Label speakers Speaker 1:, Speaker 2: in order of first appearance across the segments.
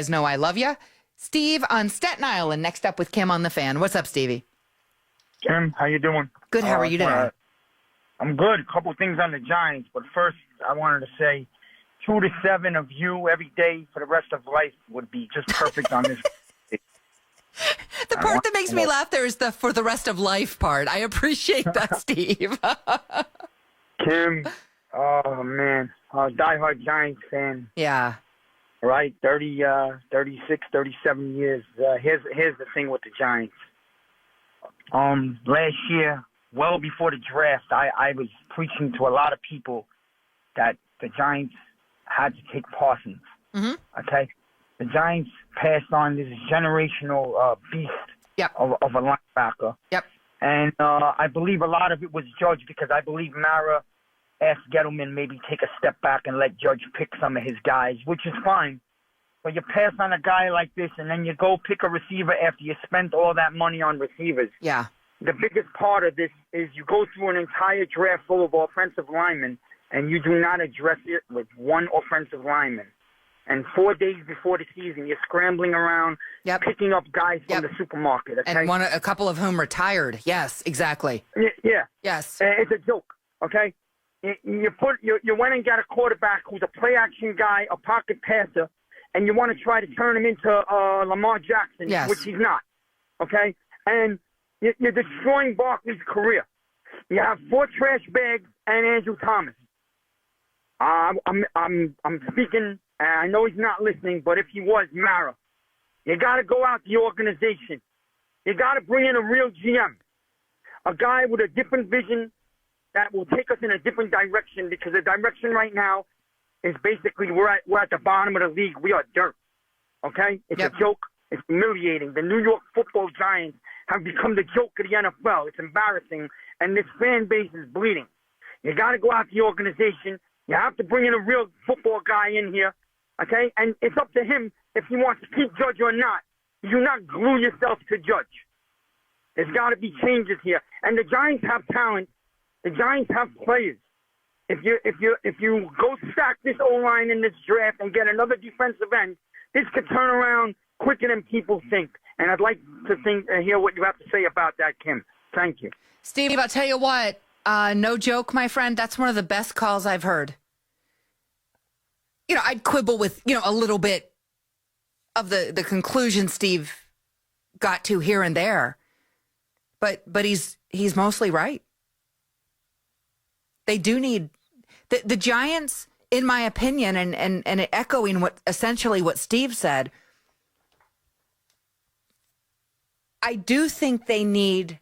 Speaker 1: guys know I love you. Steve on Staten Island, next up with Kim on the Fan. What's up, Stevie?
Speaker 2: Kim, how you doing?
Speaker 1: Good. How are you today?
Speaker 2: I'm good. A couple things on the Giants, but first I wanted to say 2 to 7 of you every day for the rest of life would be just perfect on this.
Speaker 1: The part that makes me laugh there is the for the rest of life part. I appreciate that, Steve.
Speaker 2: Kim, oh man, diehard Giants fan.
Speaker 1: Yeah.
Speaker 2: Right, 36, 37 years. Here's the thing with the Giants. Last year, well before the draft, I was preaching to a lot of people that the Giants had to take Parsons.
Speaker 1: Mm-hmm.
Speaker 2: Okay? The Giants passed on this generational beast of a linebacker.
Speaker 1: Yep.
Speaker 2: And I believe a lot of it was Judge because I believe Mara asked Gettleman maybe take a step back and let Judge pick some of his guys, which is fine. But you pass on a guy like this and then you go pick a receiver after you spent all that money on receivers.
Speaker 1: Yeah.
Speaker 2: The biggest part of this is you go through an entire draft full of offensive linemen and you do not address it with one offensive lineman. And 4 days before the season, you're scrambling around, picking up guys from the supermarket. Okay?
Speaker 1: And a couple of whom retired. Yes, exactly.
Speaker 2: Yeah.
Speaker 1: Yes.
Speaker 2: It's a joke, okay? You went and got a quarterback who's a play-action guy, a pocket passer, and you want to try to turn him into Lamar Jackson, which he's not, okay? And you're destroying Barkley's career. You have 4 trash bags and Andrew Thomas. I'm speaking, and I know he's not listening, but if he was, Mara, you got to go out the organization. You got to bring in a real GM, a guy with a different vision that will take us in a different direction because the direction right now is basically we're at the bottom of the league. We are dirt, okay? It's a joke. It's humiliating. The New York Football Giants have become the joke of the NFL. It's embarrassing, and this fan base is bleeding. You got to go out the organization. You have to bring in a real football guy in here, okay? And it's up to him if he wants to keep Judge or not. You do not glue yourself to Judge. There's got to be changes here. And the Giants have talent. The Giants have players. If you go stack this O-line in this draft and get another defensive end, this could turn around quicker than people think. And I'd like to hear what you have to say about that, Kim. Thank you.
Speaker 1: Steve, I'll tell you what, no joke, my friend, that's one of the best calls I've heard. You know, I'd quibble with, a little bit of the conclusion Steve got to here and there. But he's mostly right. They do need the Giants, in my opinion, and echoing essentially what Steve said. I do think they need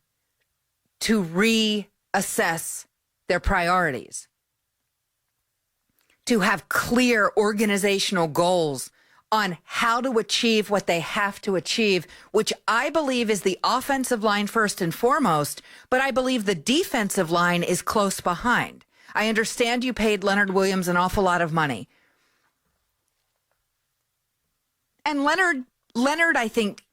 Speaker 1: to reassess their priorities, to have clear organizational goals on how to achieve what they have to achieve, which I believe is the offensive line first and foremost, but I believe the defensive line is close behind. I understand you paid Leonard Williams an awful lot of money. And Leonard, I think,